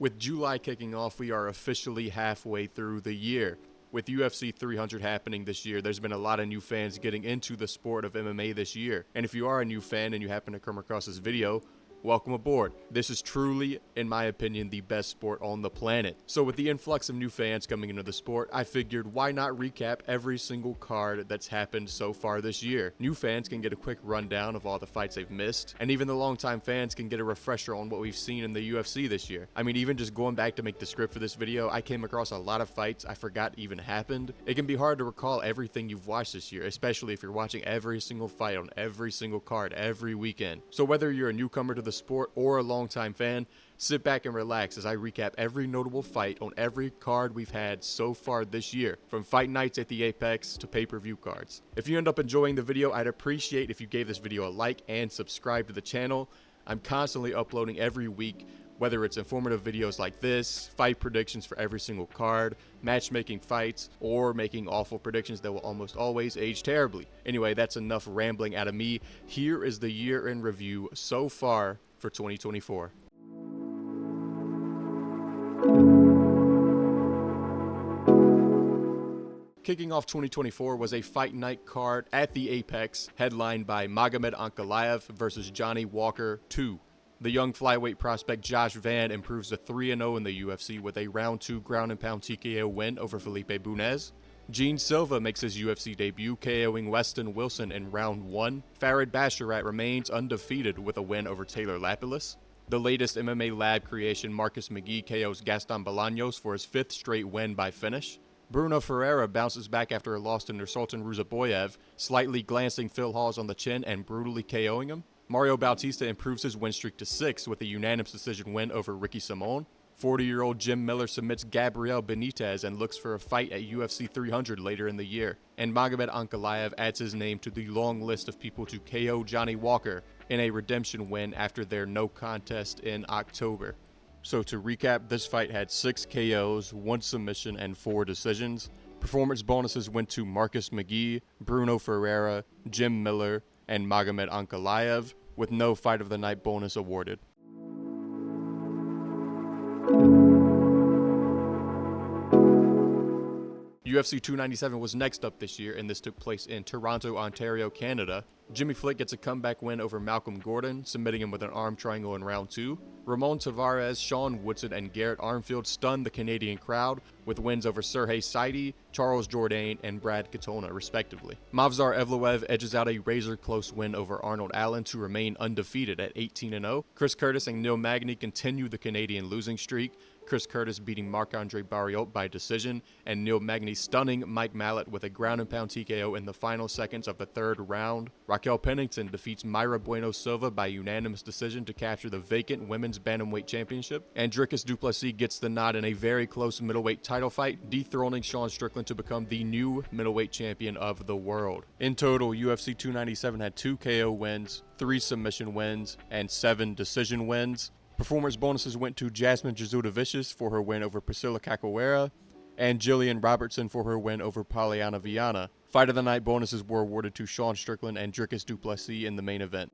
With July kicking off, we are officially halfway through the year. With UFC 300 happening this year, there's been a lot of new fans getting into the sport of MMA this year. And if you are a new fan and you happen to come across this video, welcome aboard. This is truly, in my opinion, the best sport on the planet. So with the influx of new fans coming into the sport, I figured why not recap every single card that's happened so far this year. New fans can get a quick rundown of all the fights they've missed, and even the longtime fans can get a refresher on what we've seen in the UFC this year. I mean, even just going back to make the script for this video, I came across a lot of fights I forgot even happened. It can be hard to recall everything you've watched this year, especially if you're watching every single fight on every single card every weekend. So whether you're a newcomer to the sport or a longtime fan, sit back and relax as I recap every notable fight on every card we've had so far this year, from fight nights at the Apex to pay-per-view cards. If you end up enjoying the video, I'd appreciate if you gave this video a like and subscribe to the channel. I'm constantly uploading every week, whether it's informative videos like this, fight predictions for every single card, matchmaking fights, or making awful predictions that will almost always age terribly. Anyway, that's enough rambling out of me. Here is the year in review so far for 2024. Kicking off 2024 was a fight night card at the Apex, headlined by Magomed Ankalaev versus Johnny Walker 2. The young flyweight prospect Josh Van improves to 3-0 in the UFC with a round 2 ground and pound TKO win over Felipe Bunez. Gene Silva makes his UFC debut, KOing Weston Wilson in round 1. Farid Basharat remains undefeated with a win over Taylor Lapilus. The latest MMA lab creation, Marcus McGee, KOs Gaston Bolaños for his 5th straight win by finish. Bruno Ferreira bounces back after a loss to Nursultan Ruzaboyev, slightly glancing Phil Hawes on the chin and brutally KOing him. Mario Bautista improves his win streak to 6 with a unanimous decision win over Ricky Simon. 40-year-old Jim Miller submits Gabriel Benitez and looks for a fight at UFC 300 later in the year. And Magomed Ankalaev adds his name to the long list of people to KO Johnny Walker in a redemption win after their no contest in October. So to recap, this fight had 6 KOs, 1 submission, and 4 decisions. Performance bonuses went to Marcus McGee, Bruno Ferreira, Jim Miller, and Magomed Ankalaev, with no fight of the night bonus awarded. UFC 297 was next up this year, and this took place in Toronto, Ontario, Canada. Jimmy Flick gets a comeback win over Malcolm Gordon, submitting him with an arm triangle in round 2. Ramon Tavares, Sean Woodson, and Garrett Armfield stunned the Canadian crowd with wins over Sergey Saidi, Charles Jourdain, and Brad Katona, respectively. Movsar Evloev edges out a razor-close win over Arnold Allen to remain undefeated at 18-0. Chris Curtis and Neil Magny continue the Canadian losing streak, Chris Curtis beating Marc-Andre Barriault by decision, and Neil Magny stunning Mike Mallet with a ground-and-pound TKO in the final seconds of the 3rd round. Raquel Pennington defeats Mayra Bueno Silva by unanimous decision to capture the vacant women's bantamweight championship. And Dricus du Plessis gets the nod in a very close middleweight title fight, dethroning Sean Strickland to become the new middleweight champion of the world. In total, UFC 297 had 2 KO wins, 3 submission wins, and 7 decision wins. Performance bonuses went to Jasmine Jasudavicius for her win over Priscilla Capoeira, and Jillian Robertson for her win over Polyana Viana. Fight of the night bonuses were awarded to Sean Strickland and Dricus du Plessis in the main event.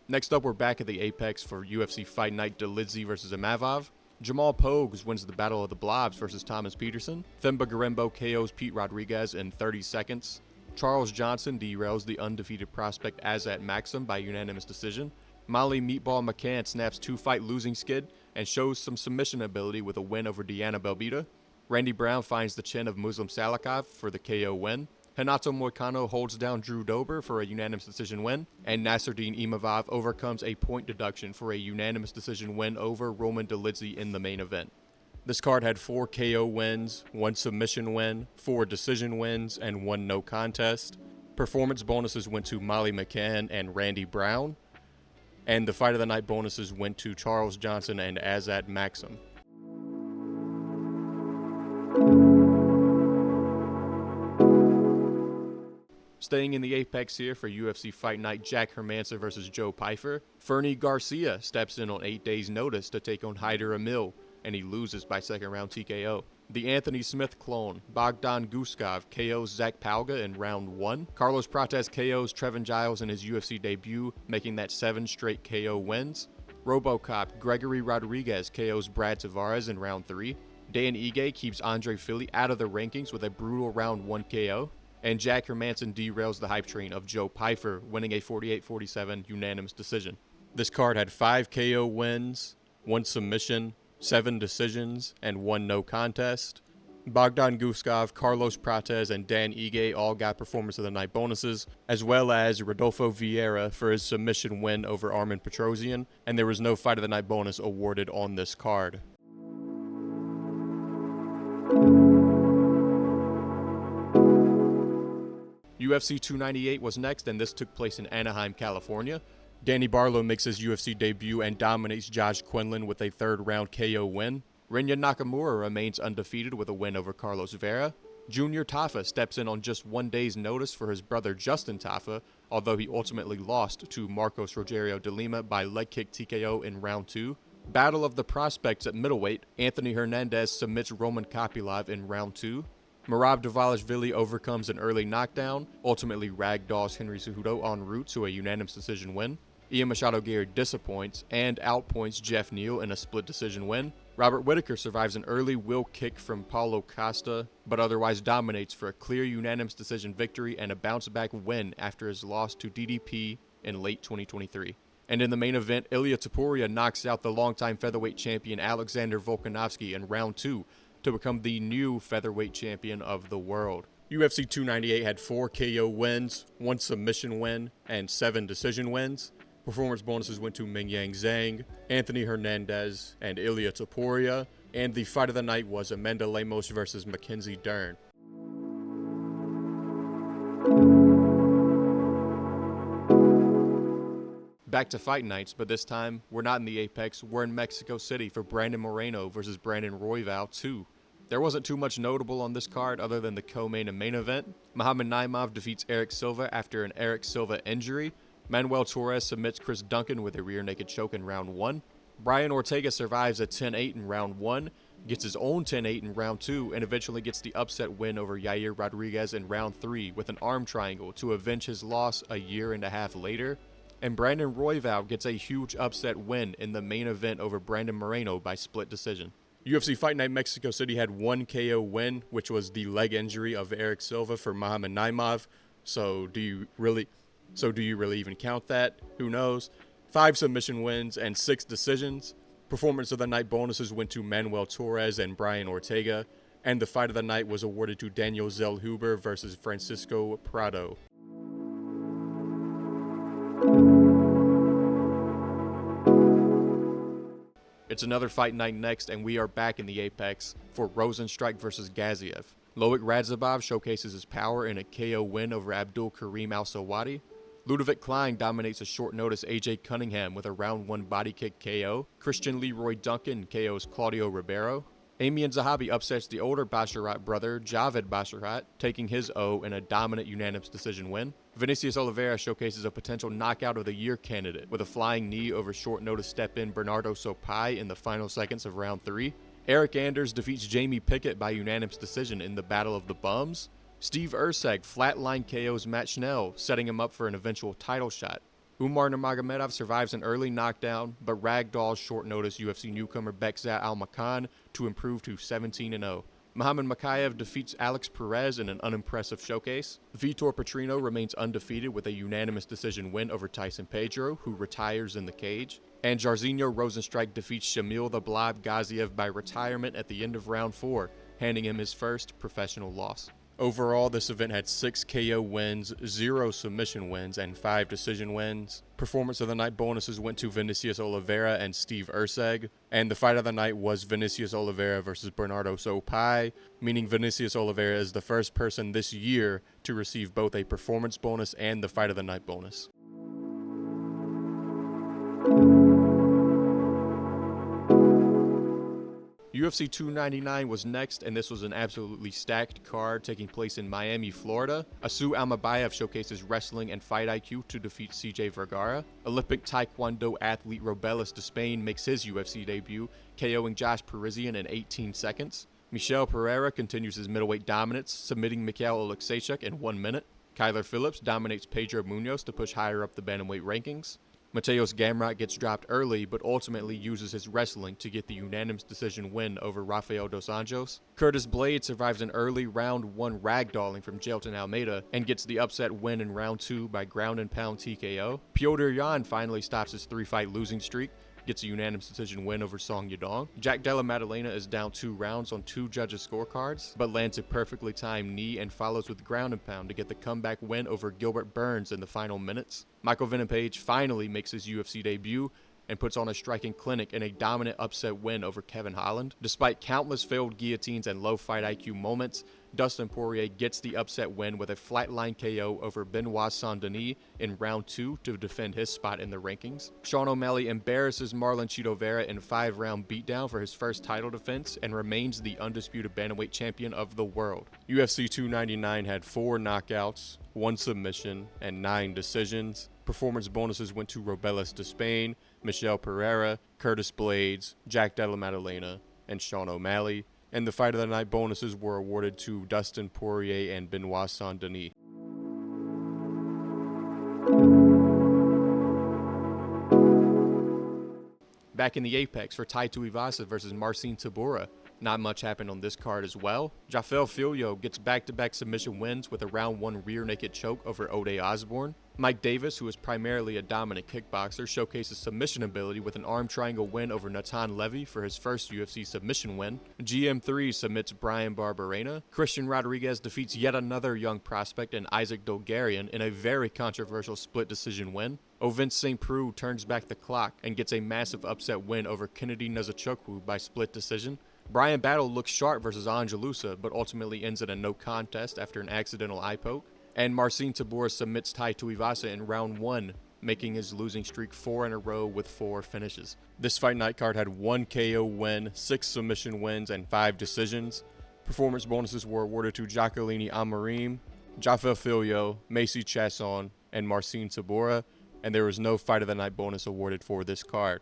Next up, we're back at the Apex for UFC Fight Night Dolidze versus Imavov. Jamal Pogues wins the Battle of the Blobs versus Thomas Peterson. Themba Garembo KOs Pete Rodriguez in 30 seconds. Charles Johnson derails the undefeated prospect Azat Maxim by unanimous decision. Molly Meatball McCann snaps 2-fight losing skid and shows some submission ability with a win over Diana Belbita. Randy Brown finds the chin of Muslim Salikov for the KO win. Hanato Moicano holds down Drew Dober for a unanimous decision win. And Nasruddin Imavov overcomes a point deduction for a unanimous decision win over Roman Dolidze in the main event. This card had 4 KO wins, 1 submission win, 4 decision wins, and 1 no contest. Performance bonuses went to Molly McCann and Randy Brown. And the fight of the night bonuses went to Charles Johnson and Azat Maxim. Staying in the Apex here for UFC Fight Night Jack Hermanson versus Joe Pyfer, Fernie Garcia steps in on 8 days' notice to take on Hyder Emil, and he loses by 2nd round TKO. The Anthony Smith clone, Bogdan Guskov, KOs Zach Palga in round 1. Carlos Prates KOs Trevin Giles in his UFC debut, making that 7 straight KO wins. RoboCop, Gregory Rodriguez KOs Brad Tavares in round 3. Dan Ige keeps Andre Fili out of the rankings with a brutal round 1 KO. And Jack Hermanson derails the hype train of Joe Pyfer, winning a 48-47 unanimous decision. This card had 5 KO wins, 1 submission, 7 decisions, and 1 no contest. Bogdan Guskov, Carlos Prates, and Dan Ige all got Performance of the Night bonuses, as well as Rodolfo Vieira for his submission win over Armin Petrosian, and there was no Fight of the Night bonus awarded on this card. UFC 298 was next, and this took place in Anaheim, California. Danny Barlow makes his UFC debut and dominates Josh Quinlan with a 3rd round KO win. Rinya Nakamura remains undefeated with a win over Carlos Vera. Junior Tafa steps in on just 1 day's notice for his brother Justin Tafa, although he ultimately lost to Marcos Rogerio de Lima by leg kick TKO in round 2. Battle of the Prospects at middleweight, Anthony Hernandez submits Roman Kopylov in round 2. Merab Dvalishvili overcomes an early knockdown, ultimately ragdolls Henry Cejudo en route to a unanimous decision win. Ian Machado Gary disappoints and outpoints Jeff Neal in a split decision win. Robert Whittaker survives an early will kick from Paulo Costa, but otherwise dominates for a clear unanimous decision victory and a bounce-back win after his loss to DDP in late 2023. And in the main event, Ilia Topuria knocks out the longtime featherweight champion Alexander Volkanovski in round 2 to become the new featherweight champion of the world. UFC 298 had 4 KO wins, 1 submission win, and 7 decision wins. Performance bonuses went to Mingyang Zhang, Anthony Hernandez, and Ilia Topuria, and the fight of the night was Amanda Lemos versus Mackenzie Dern. Back to fight nights, but this time, we're not in the Apex, we're in Mexico City for Brandon Moreno versus Brandon Royval 2. There wasn't too much notable on this card other than the co-main and main event. Muhammad Naimov defeats Eric Silva after an Eric Silva injury. Manuel Torres submits Chris Duncan with a rear naked choke in round 1. Brian Ortega survives a 10-8 in round 1, gets his own 10-8 in round 2, and eventually gets the upset win over Yair Rodriguez in round 3 with an arm triangle to avenge his loss a year and a half later. And Brandon Royval gets a huge upset win in the main event over Brandon Moreno by split decision. UFC Fight Night Mexico City had 1 KO win, which was the leg injury of Eric Silva for Muhammad Naimov. So do you really even count that? Who knows? 5 submission wins and 6 decisions. Performance of the night bonuses went to Manuel Torres and Brian Ortega, and the fight of the night was awarded to Daniel Zellhuber versus Francisco Prado. It's another fight night next, and we are back in the Apex for Rozenstruik versus Gaziev. Loic Radzhabov showcases his power in a KO win over Abdul Karim Al-Sawadi. Ludovic Klein dominates a short-notice AJ Cunningham with a round 1 body kick KO. Christian Leroy Duncan KOs Claudio Ribeiro. Amian Zahabi upsets the older Basharat brother, Javed Basharat, taking his O in a dominant unanimous decision win. Vinicius Oliveira showcases a potential knockout of the year candidate with a flying knee over short-notice step-in Bernardo Sopai in the final seconds of round 3. Eric Anders defeats Jamie Pickett by unanimous decision in the Battle of the Bums. Steve Erceg flatline KOs Matt Schnell, setting him up for an eventual title shot. Umar Nurmagomedov survives an early knockdown, but ragdolls short-notice UFC newcomer Bekzat Almakhan to improve to 17-0. Muhammad Makayev defeats Alex Perez in an unimpressive showcase. Vitor Petrino remains undefeated with a unanimous decision win over Tyson Pedro, who retires in the cage. And Jairzinho Rozenstruik defeats Shamil the Blob Gaziev by retirement at the end of round 4, handing him his first professional loss. Overall, this event had 6 KO wins, 0 submission wins, and 5 decision wins. Performance of the night bonuses went to Vinicius Oliveira and Steve Erceg, and the fight of the night was Vinicius Oliveira versus Bernardo Sopai, meaning Vinicius Oliveira is the first person this year to receive both a performance bonus and the fight of the night bonus. UFC 299 was next, and this was an absolutely stacked card taking place in Miami, Florida. Asu Almabayev showcases wrestling and fight IQ to defeat CJ Vergara. Olympic Taekwondo athlete Robelis de Spain makes his UFC debut, KOing Josh Parisian in 18 seconds. Michel Pereira continues his middleweight dominance, submitting Mikhail Oleksiejczuk in 1 minute. Kyler Phillips dominates Pedro Munoz to push higher up the bantamweight rankings. Mateus Gamrot gets dropped early, but ultimately uses his wrestling to get the unanimous decision win over Rafael dos Anjos. Curtis Blade survives an early round 1 ragdolling from Jailton Almeida and gets the upset win in round 2 by ground and pound TKO. Piotr Yan finally stops his 3-fight losing streak, gets a unanimous decision win over Song Yadong. Jack Della Maddalena is down 2 rounds on 2 judges' scorecards, but lands a perfectly timed knee and follows with ground and pound to get the comeback win over Gilbert Burns in the final minutes. Michael Venom Page finally makes his UFC debut and puts on a striking clinic in a dominant upset win over Kevin Holland. Despite countless failed guillotines and low fight IQ moments, Dustin Poirier gets the upset win with a flatline KO over Benoit Saint-Denis in round 2 to defend his spot in the rankings. Sean O'Malley embarrasses Marlon Chito Vera in a 5-round beatdown for his first title defense and remains the undisputed bantamweight champion of the world. UFC 299 had 4 knockouts, 1 submission, and 9 decisions. Performance bonuses went to Robelis Despain, Michel Pereira, Curtis Blades, Jack Della Maddalena, and Sean O'Malley. And the Fight of the Night bonuses were awarded to Dustin Poirier and Benoit Saint-Denis. Back in the Apex for Tai Tuivasa versus Marcin Tybura. Not much happened on this card as well. Jafel Filho gets back-to-back submission wins with a round 1 rear naked choke over Ode Osborne. Mike Davis, who is primarily a dominant kickboxer, showcases submission ability with an arm triangle win over Natan Levy for his first UFC submission win. GM3 submits Brian Barberena. Christian Rodriguez defeats yet another young prospect in Isaac Dolgarian in a very controversial split decision win. Ovince St. Preux turns back the clock and gets a massive upset win over Kennedy Nzechukwu by split decision. Brian Battle looks sharp versus Angelusa, but ultimately ends in a no contest after an accidental eye poke. And Marcin Tybura submits Tai Tuivasa in round 1, making his losing streak 4 in a row with 4 finishes. This fight night card had 1 KO win, 6 submission wins, and 5 decisions. Performance bonuses were awarded to Jacqueline Amorim, Jafel Filho, Macy Chasson, and Marcin Tybura, and there was no Fight of the Night bonus awarded for this card.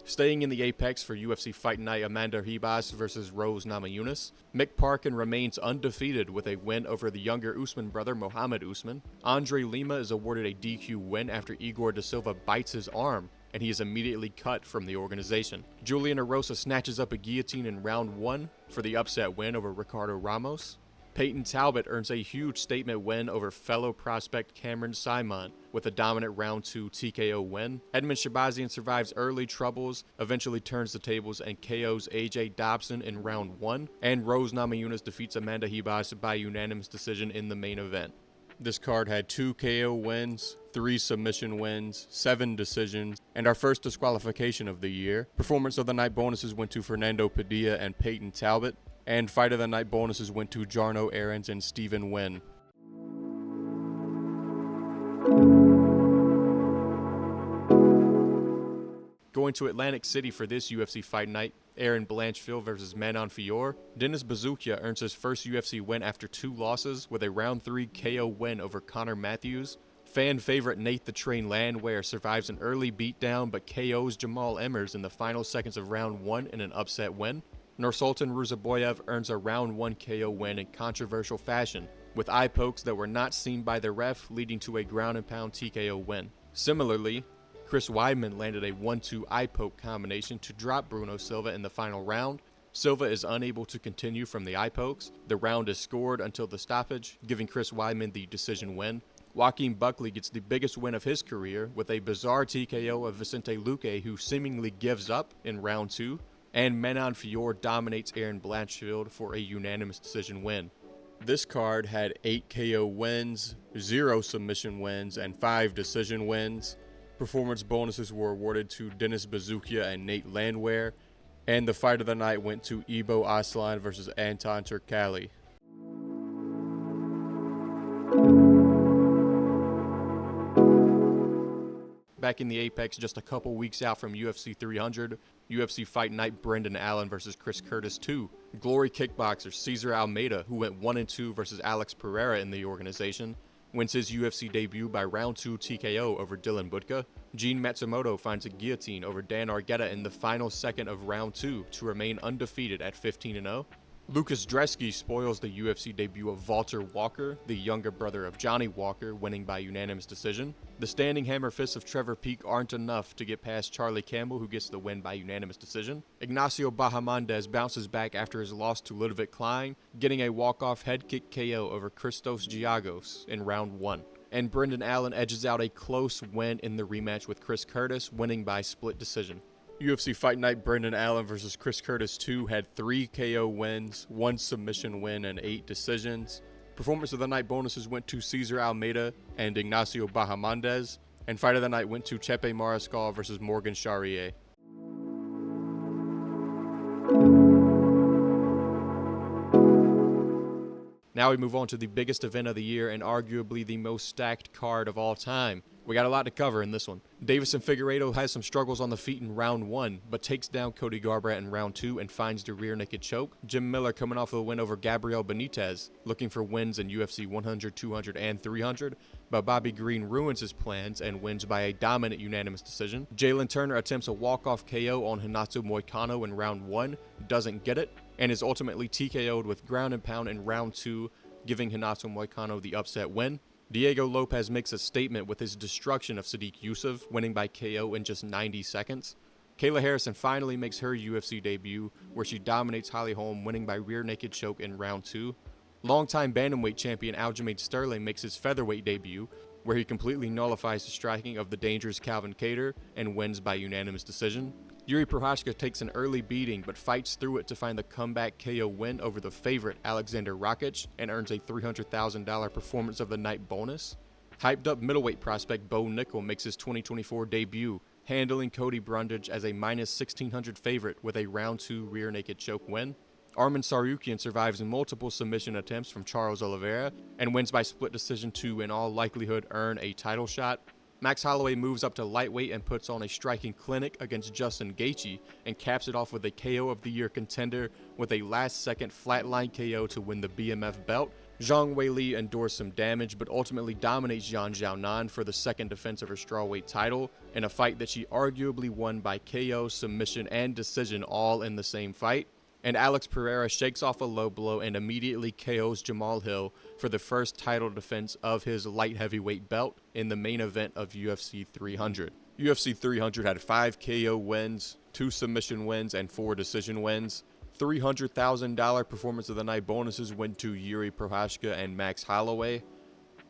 Staying in the Apex for UFC Fight Night, Amanda Ribas versus Rose Namajunas. Mick Parkin remains undefeated with a win over the younger Usman brother Mohammed Usman. Andre Lima is awarded a DQ win after Igor da Silva bites his arm, and he is immediately cut from the organization. Julian Erosa snatches up a guillotine in round 1 for the upset win over Ricardo Ramos. Peyton Talbot earns a huge statement win over fellow prospect Cameron Simon with a dominant round 2 TKO win. Edmund Shabazian survives early troubles, eventually turns the tables and KOs AJ Dobson in round 1, and Rose Namajunas defeats Amanda Ribas by unanimous decision in the main event. This card had 2 KO wins, 3 submission wins, 7 decisions, and our first disqualification of the year. Performance of the night bonuses went to Fernando Padilla and Peyton Talbot, and Fight of the Night bonuses went to Jarno Aarons and Stephen Wynn. Going to Atlantic City for this UFC Fight Night, Aaron Blanchfield versus Manon Fior. Denis Buzukja earns his first UFC win after 2 losses with a round 3 KO win over Connor Matthews. Fan favorite Nate the Train Landwehr survives an early beatdown but KOs Jamal Emmers in the final seconds of round 1 in an upset win. Nursultan Ruzaboyev earns a round 1 KO win in controversial fashion, with eye pokes that were not seen by the ref leading to a ground and pound TKO win. Similarly, Chris Weidman landed a 1-2 eye poke combination to drop Bruno Silva in the final round. Silva is unable to continue from the eye pokes. The round is scored until the stoppage, giving Chris Weidman the decision win. Joaquin Buckley gets the biggest win of his career with a bizarre TKO of Vicente Luque, who seemingly gives up in round 2. And Manon Fior dominates Aaron Blanchfield for a unanimous decision win. This card had 8 KO wins, 0 submission wins, and 5 decision wins. Performance bonuses were awarded to Denis Buzukja and Nate Landwehr, and the Fight of the Night went to Ibo Aslan versus Anton Turkalj. Back in the Apex, just a couple weeks out from UFC 300, UFC Fight Night Brendan Allen versus Chris Curtis 2. Glory kickboxer Cesar Almeida, who went 1-2 versus Alex Pereira in the organization, wins his UFC debut by round 2 TKO over Dylan Budka. Gene Matsumoto finds a guillotine over Dan Argueta in the final second of round 2 to remain undefeated at 15-0. Lucas Dresky spoils the UFC debut of Walter Walker, the younger brother of Johnny Walker, winning by unanimous decision. The standing hammer fists of Trevor Peek aren't enough to get past Charlie Campbell, who gets the win by unanimous decision. Ignacio Bahamondes bounces back after his loss to Ludovic Klein, getting a walk-off head kick KO over Christos Giagos in round 1. And Brendan Allen edges out a close win in the rematch with Chris Curtis, winning by split decision. UFC Fight Night Brendan Allen vs. Chris Curtis 2 had 3 KO wins, 1 submission win, and 8 decisions. Performance of the Night bonuses went to Cesar Almeida and Ignacio Bahamondes, and Fight of the Night went to Chepe Mariscal vs. Morgan Charrier. Now we move on to the biggest event of the year and arguably the most stacked card of all time. We got a lot to cover in this one. Davison Figueiredo has some struggles on the feet in round 1, but takes down Cody Garbrandt in round 2 and finds the rear naked choke. Jim Miller coming off of a win over Gabriel Benitez, looking for wins in UFC 100, 200, and 300, but Bobby Green ruins his plans and wins by a dominant unanimous decision. Jalen Turner attempts a walk-off KO on Renato Moicano in round 1, doesn't get it, and is ultimately TKO'd with ground and pound in round 2, giving Renato Moicano the upset win. Diego Lopez makes a statement with his destruction of Sadiq Youssef, winning by KO in just 90 seconds. Kayla Harrison finally makes her UFC debut, where she dominates Holly Holm, winning by rear naked choke in round 2. Longtime bantamweight champion Aljamain Sterling makes his featherweight debut, where he completely nullifies the striking of the dangerous Calvin Kattar and wins by unanimous decision. Yuri Prochazka takes an early beating but fights through it to find the comeback KO win over the favorite Alexander Rakic and earns a $300,000 Performance of the Night bonus. Hyped up middleweight prospect Bo Nickel makes his 2024 debut, handling Cody Brundage as a minus 1600 favorite with a round 2 rear naked choke win. Arman Tsarukyan survives multiple submission attempts from Charles Oliveira and wins by split decision to, in all likelihood, earn a title shot. Max Holloway moves up to lightweight and puts on a striking clinic against Justin Gaethje and caps it off with a KO of the year contender with a last-second flatline KO to win the BMF belt. Zhang Weili endures some damage but ultimately dominates Yan Xiaonan for the second defense of her strawweight title in a fight that she arguably won by KO, submission, and decision all in the same fight. And Alex Pereira shakes off a low blow and immediately KOs Jamal Hill for the first title defense of his light heavyweight belt in the main event of UFC 300. UFC 300 had 5 KO wins, 2 submission wins, and 4 decision wins. $300,000 Performance of the Night bonuses went to Yuri Prochazka and Max Holloway,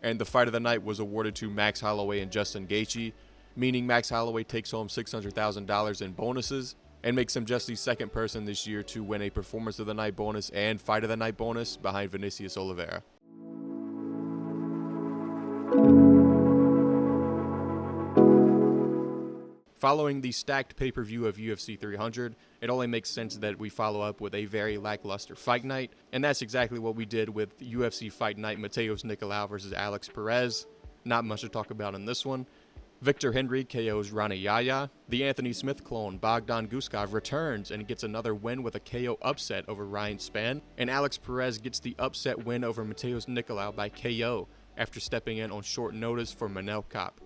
and the Fight of the Night was awarded to Max Holloway and Justin Gaethje, meaning Max Holloway takes home $600,000 in bonuses, and makes him just the second person this year to win a Performance of the Night bonus and Fight of the Night bonus behind Vinicius Oliveira. Following the stacked pay-per-view of UFC 300, it only makes sense that we follow up with a very lackluster fight night, and that's exactly what we did with UFC Fight Night Mateus Nicolau versus Alex Perez. Not much to talk about in this one. Victor Henry KOs Rani Yahya. The Anthony Smith clone Bogdan Guskov returns and gets another win with a KO upset over Ryan Spann. And Alex Perez gets the upset win over Mateus Nicolau by KO after stepping in on short notice for Manel Kape.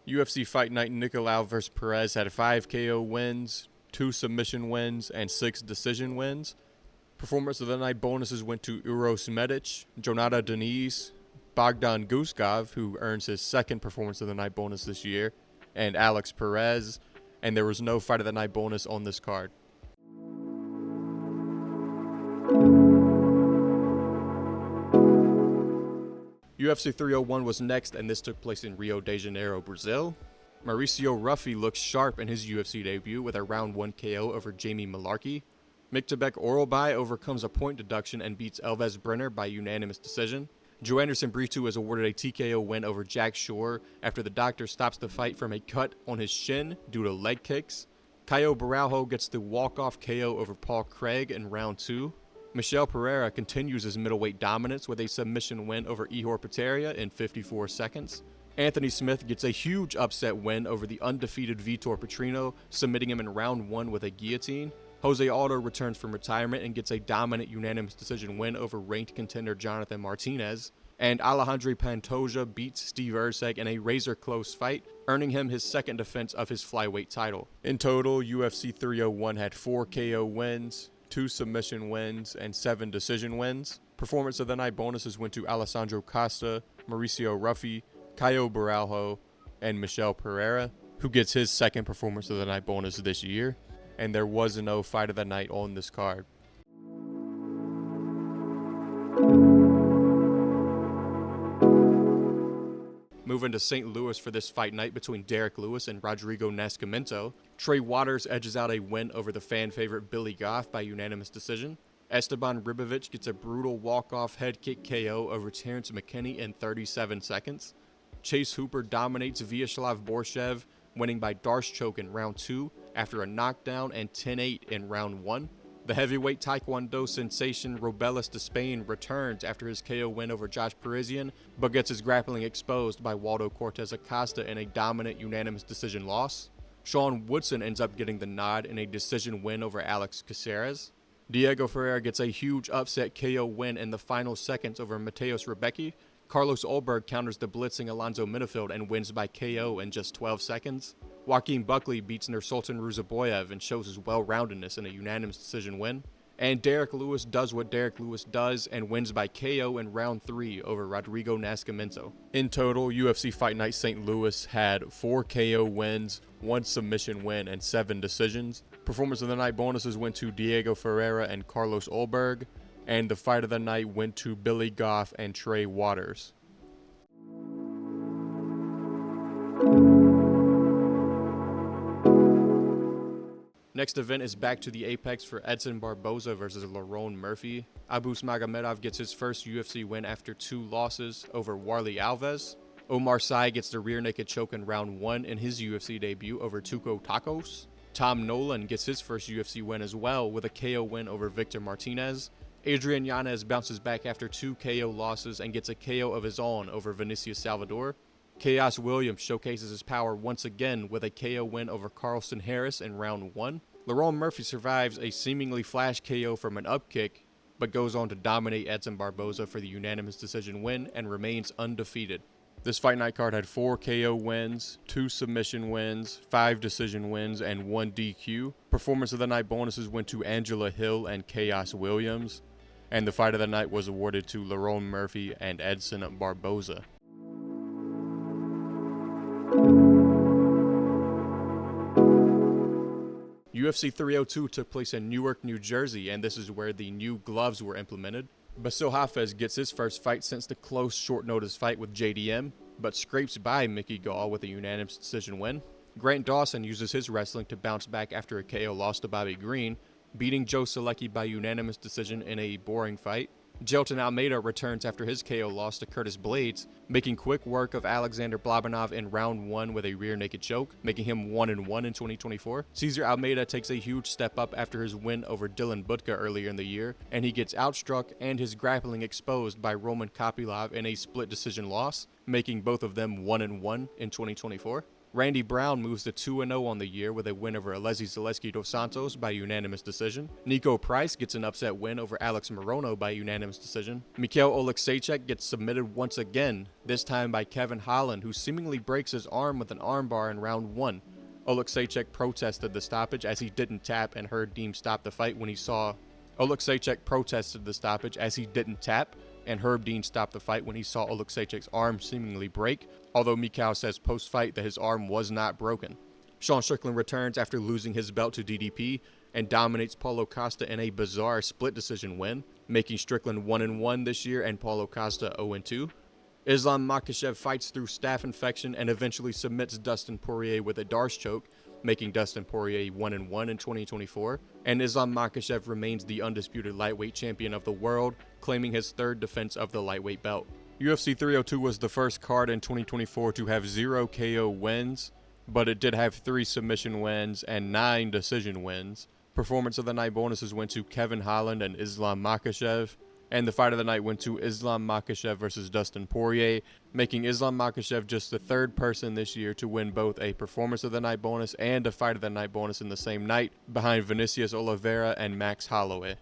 UFC Fight Night Nicolau vs. Perez had 5 KO wins, 2 submission wins, and 6 decision wins. Performance of the Night bonuses went to Uros Medic, Jonata Denise, Bogdan Guskov, who earns his second Performance of the Night bonus this year, and Alex Perez, and there was no Fight of the Night bonus on this card. UFC 301 was next, and this took place in Rio de Janeiro, Brazil. Mauricio Ruffy looks sharp in his UFC debut with a round 1 KO over Jamie Malarkey. Miktabek Oralbai overcomes a point deduction and beats Elvis Brenner by unanimous decision. Joe Anderson Brito is awarded a TKO win over Jack Shore after the doctor stops the fight from a cut on his shin due to leg kicks. Caio Baralho gets the walk-off KO over Paul Craig in round 2. Michel Pereira continues his middleweight dominance with a submission win over Ihor Potieria in 54 seconds. Anthony Smith gets a huge upset win over the undefeated Vitor Petrino, submitting him in round 1 with a guillotine. Jose Aldo returns from retirement and gets a dominant unanimous decision win over ranked contender Jonathan Martinez. And Alejandro Pantoja beats Steve Erceg in a razor-close fight, earning him his second defense of his flyweight title. In total, UFC 301 had 4 KO wins, 2 submission wins, and 7 decision wins. Performance of the night bonuses went to Alessandro Costa, Mauricio Ruffi, Caio Baralho, and Michel Pereira, who gets his second performance of the night bonus this year. And there was no fight of the night on this card. Moving to St. Louis for this fight night between Derek Lewis and Rodrigo Nascimento, Trey Waters edges out a win over the fan favorite Billy Goff by unanimous decision. Esteban Ribovic gets a brutal walk-off head kick KO over Terrence McKinney in 37 seconds. Chase Hooper dominates Vyacheslav Borshev, winning by Darce choke in round 2 after a knockdown and 10-8 in round 1. The heavyweight Taekwondo sensation Robelis de Spain returns after his KO win over Josh Parisian, but gets his grappling exposed by Waldo Cortez Acosta in a dominant unanimous decision loss. Sean Woodson ends up getting the nod in a decision win over Alex Caceres. Diego Ferreira gets a huge upset KO win in the final seconds over Mateus Rebecki. Carlos Ulberg counters the blitzing Alonzo Minifield and wins by KO in just 12 seconds. Joaquin Buckley beats Nursultan Ruzaboyev and shows his well-roundedness in a unanimous decision win. And Derek Lewis does what Derek Lewis does and wins by KO in round 3 over Rodrigo Nascimento. In total, UFC Fight Night St. Louis had 4 KO wins, 1 submission win, and 7 decisions. Performance of the night bonuses went to Diego Ferreira and Carlos Ulberg, and the fight of the night went to Billy Goff and Trey Waters. Next event is back to the Apex for Edson Barboza versus Lerone Murphy. Abus Magomedov gets his first UFC win after 2 losses over Warley Alves. Omar Sy gets the rear naked choke in round 1 in his UFC debut over Tuco Tacos. Tom Nolan gets his first UFC win as well with a KO win over Victor Martinez. Adrian Yanez bounces back after 2 KO losses and gets a KO of his own over Vinicius Salvador. Chaos Williams showcases his power once again with a KO win over Carlston Harris in round 1. Lerone Murphy survives a seemingly flash KO from an upkick, but goes on to dominate Edson Barboza for the unanimous decision win and remains undefeated. This fight night card had 4 KO wins, 2 submission wins, 5 decision wins, and 1 DQ. Performance of the night bonuses went to Angela Hill and Chaos Williams, and the fight of the night was awarded to Lerone Murphy and Edson Barboza. UFC 302 took place in Newark, New Jersey, and this is where the new gloves were implemented. Basil Hafez gets his first fight since the close short notice fight with JDM, but scrapes by Mickey Gall with a unanimous decision win. Grant Dawson uses his wrestling to bounce back after a KO loss to Bobby Green, beating Joe Selecki by unanimous decision in a boring fight. Jelton Almeida returns after his KO loss to Curtis Blades, making quick work of Alexander Blabanov in round 1 with a rear naked choke, making him 1-1 in 2024. Cesar Almeida takes a huge step up after his win over Dylan Budka earlier in the year, and he gets outstruck and his grappling exposed by Roman Kopylov in a split decision loss, making both of them 1-1 in 2024. Randy Brown moves to 2-0 on the year with a win over Alesi Zaleski dos Santos by unanimous decision. Nico Price gets an upset win over Alex Morono by unanimous decision. Mikhail Oleksiejczuk gets submitted once again, this time by Kevin Holland, who seemingly breaks his arm with an armbar in round 1. Oleksiejczuk protested the stoppage as he didn't tap, and Herb Dean stopped the fight when he saw Oleksiejczuk's arm seemingly break, although Mikhail says post-fight that his arm was not broken. Sean Strickland returns after losing his belt to DDP and dominates Paulo Costa in a bizarre split decision win, making Strickland 1-1 this year and Paulo Costa 0-2. Islam Makhachev fights through staph infection and eventually submits Dustin Poirier with a Darce choke, making Dustin Poirier 1-1 in 2024, and Islam Makhachev remains the undisputed lightweight champion of the world, claiming his 3rd defense of the lightweight belt. UFC 302 was the first card in 2024 to have 0 KO wins, but it did have 3 submission wins and 9 decision wins. Performance of the night bonuses went to Kevin Holland and Islam Makhachev, and the fight of the night went to Islam Makhachev versus Dustin Poirier, making Islam Makhachev just the 3rd person this year to win both a performance of the night bonus and a fight of the night bonus in the same night, behind Vinicius Oliveira and Max Holloway.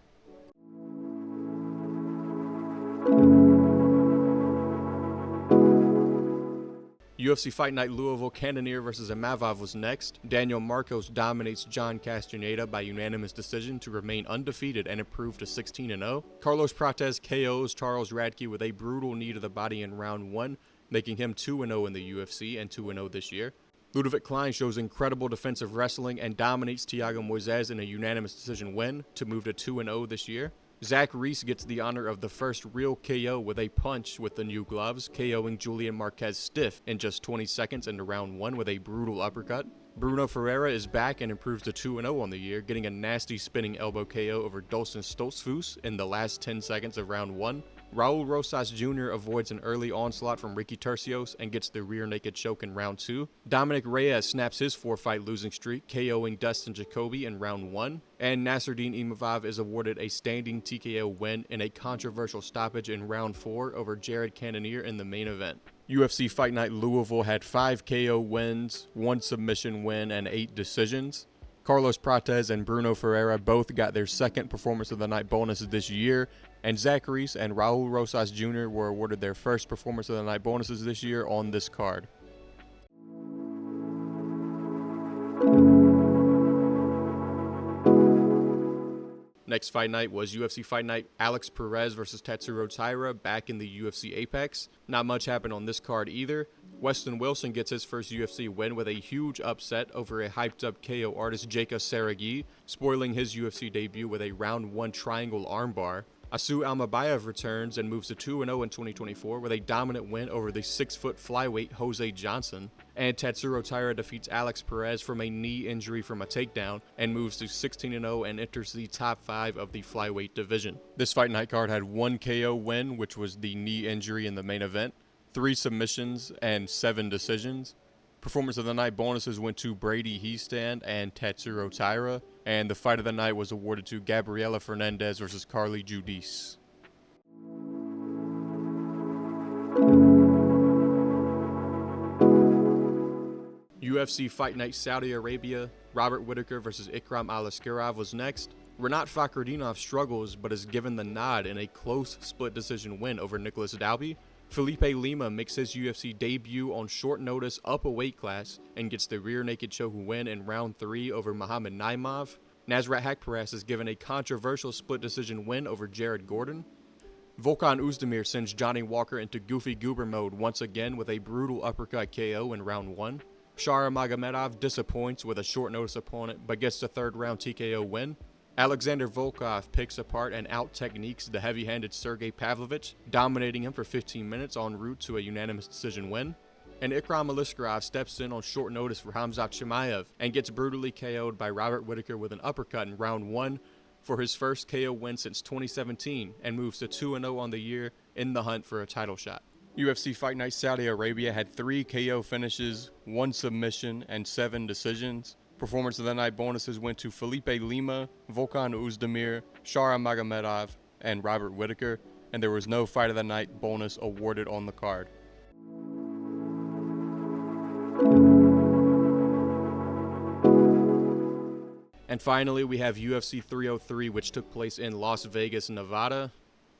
UFC Fight Night Louisville, Cannonier vs. Imavov was next. Daniel Marcos dominates John Castaneda by unanimous decision to remain undefeated and improve to 16-0. Carlos Prates KOs Charles Radke with a brutal knee to the body in round 1, making him 2-0 in the UFC and 2-0 this year. Ludovic Klein shows incredible defensive wrestling and dominates Thiago Moises in a unanimous decision win to move to 2-0 this year. Zach Reese gets the honor of the first real KO with a punch with the new gloves, KOing Julian Marquez stiff in just 20 seconds into round 1 with a brutal uppercut. Bruno Ferreira is back and improves to 2-0 on the year, getting a nasty spinning elbow KO over Dolson Stoltzfus in the last 10 seconds of round 1. Raul Rosas Jr. avoids an early onslaught from Ricky Tercios and gets the rear naked choke in round 2. Dominic Reyes snaps his 4-fight losing streak, KOing Dustin Jacoby in round 1. And Nasruddin Imavov is awarded a standing TKO win in a controversial stoppage in round 4 over Jared Cannonier in the main event. UFC Fight Night Louisville had 5 KO wins, 1 submission win, and 8 decisions. Carlos Prates and Bruno Ferreira both got their second Performance of the Night bonuses this year, and Zach Reese and Raul Rosas Jr. were awarded their first Performance of the Night bonuses this year on this card. Next fight night was UFC Fight Night Alex Perez vs. Tatsuro Taira back in the UFC Apex. Not much happened on this card either. Weston Wilson gets his first UFC win with a huge upset over a hyped-up KO artist Jaka Saragui, spoiling his UFC debut with a round 1 triangle armbar. Asu Almabayev returns and moves to 2-0 in 2024 with a dominant win over the 6-foot flyweight Jose Johnson. And Tatsuro Taira defeats Alex Perez from a knee injury from a takedown and moves to 16-0 and enters the top 5 of the flyweight division. This fight night card had 1 KO win, which was the knee injury in the main event, 3 submissions, and 7 decisions. Performance of the Night bonuses went to Brady Heastand and Tatsuro Taira, and the fight of the night was awarded to Gabriela Fernandez versus Carly Judice. UFC Fight Night Saudi Arabia, Robert Whittaker versus Ikram Aliskerov was next. Renat Fakhretdinov struggles but is given the nod in a close split decision win over Nicholas Dalby. Felipe Lima makes his UFC debut on short notice up a weight class and gets the rear naked choke win in round 3 over Muhammad Naimov. Nasrat Haqparast is given a controversial split decision win over Jared Gordon. Volkan Oezdemir sends Johnny Walker into Goofy Goober mode once again with a brutal uppercut KO in round 1. Shara Magomedov disappoints with a short notice opponent but gets the 3rd round TKO win. Alexander Volkov picks apart and out-techniques the heavy-handed Sergey Pavlovich, dominating him for 15 minutes en route to a unanimous decision win. And Ikram Aliskerov steps in on short notice for Khamzat Chimaev and gets brutally KO'd by Robert Whittaker with an uppercut in round 1 for his first KO win since 2017 and moves to 2-0 on the year in the hunt for a title shot. UFC Fight Night Saudi Arabia had 3 KO finishes, 1 submission, and 7 decisions. Performance of the Night bonuses went to Felipe Lima, Volkan Oezdemir, Shara Magomedov, and Robert Whittaker, and there was no Fight of the Night bonus awarded on the card. And finally, we have UFC 303, which took place in Las Vegas, Nevada.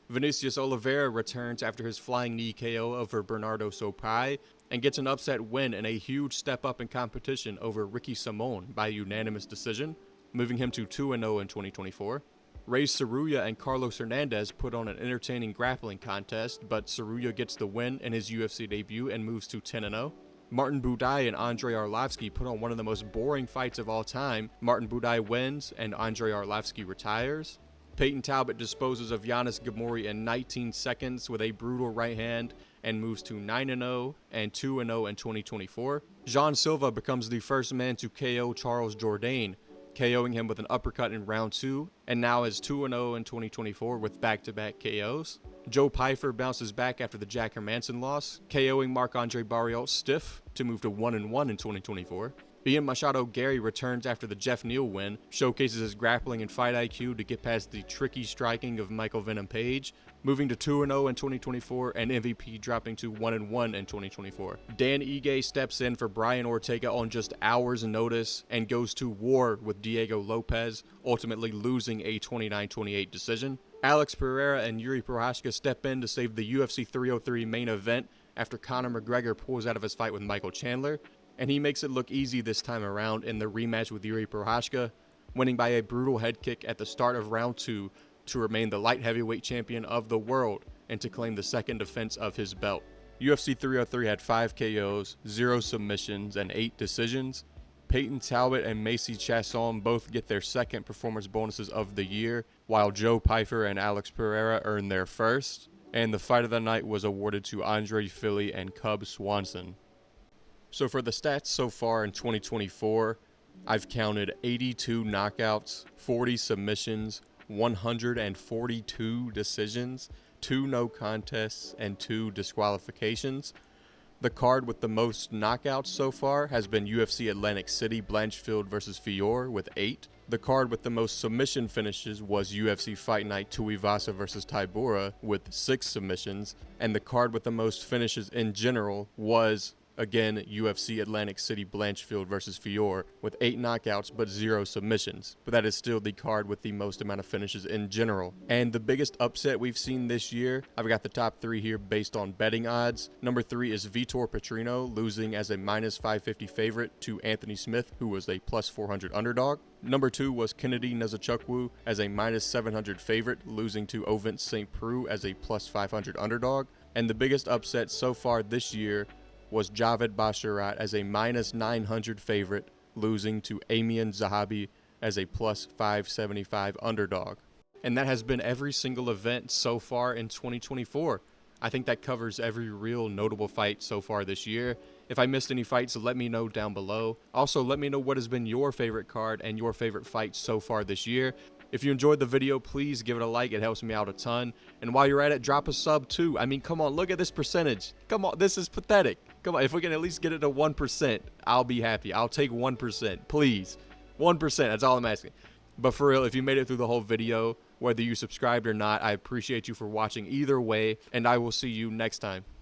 Vinicius Oliveira returns after his flying knee KO over Bernardo Sopai and gets an upset win and a huge step up in competition over Ricky Simon by unanimous decision, moving him to 2-0 in 2024. Reyes Saruya and Carlos Hernandez put on an entertaining grappling contest, but Saruya gets the win in his UFC debut and moves to 10-0. Martin Buday and Andrei Arlovsky put on one of the most boring fights of all time. Martin Buday wins and Andrei Arlovsky retires. Peyton Talbot disposes of Giannis Gamori in 19 seconds with a brutal right hand and moves to 9-0 and 2-0 in 2024. Jean Silva becomes the first man to KO Charles Jourdain, KOing him with an uppercut in round 2, and now is 2-0 in 2024 with back-to-back KOs. Joe Pyfer bounces back after the Jack Hermanson loss, KOing Marc-Andre Barriault stiff to move to 1-1 in 2024. Ian Machado Gary returns after the Jeff Neal win, showcases his grappling and fight IQ to get past the tricky striking of Michael Venom Page, moving to 2-0 in 2024 and MVP dropping to 1-1 in 2024. Dan Ige steps in for Brian Ortega on just hours' notice and goes to war with Diego Lopez, ultimately losing a 29-28 decision. Alex Pereira and Yuri Prochazka step in to save the UFC 303 main event after Conor McGregor pulls out of his fight with Michael Chandler, and he makes it look easy this time around in the rematch with Yuri Prochazka, winning by a brutal head kick at the start of round 2 to remain the light heavyweight champion of the world and to claim the second defense of his belt. UFC 303 had 5 KOs, 0 submissions, and 8 decisions. Peyton Talbot and Macy Chasson both get their second performance bonuses of the year, while Joe Pyfer and Alex Pereira earned their first. And the fight of the night was awarded to Andre Fili and Cub Swanson. So for the stats so far in 2024, I've counted 82 knockouts, 40 submissions, 142 decisions, 2 no contests, and 2 disqualifications. The card with the most knockouts so far has been UFC Atlantic City Blanchfield vs. Fior with 8. The card with the most submission finishes was UFC Fight Night Tuivasa vs. Tybura with 6 submissions. And the card with the most finishes in general was, again, UFC Atlantic City Blanchfield vs. Fior with 8 knockouts but 0 submissions. But that is still the card with the most amount of finishes in general. And the biggest upset we've seen this year, I've got the top 3 here based on betting odds. Number 3 is Vitor Petrino, losing as a minus 550 favorite to Anthony Smith, who was a plus 400 underdog. Number 2 was Kennedy Nzechukwu as a minus 700 favorite, losing to Ovince St. Preux as a plus 500 underdog. And the biggest upset so far this year was Javed Basharat as a minus 900 favorite, losing to Amian Zahabi as a plus 575 underdog. And that has been every single event so far in 2024. I think that covers every real notable fight so far this year. If I missed any fights, let me know down below. Also, let me know what has been your favorite card and your favorite fight so far this year. If you enjoyed the video, please give it a like. It helps me out a ton. And while you're at it, drop a sub too. I mean, come on, look at this percentage. Come on, this is pathetic. Come on, if we can at least get it to 1%, I'll be happy. I'll take 1%, please. 1%, that's all I'm asking. But for real, if you made it through the whole video, whether you subscribed or not, I appreciate you for watching either way, and I will see you next time.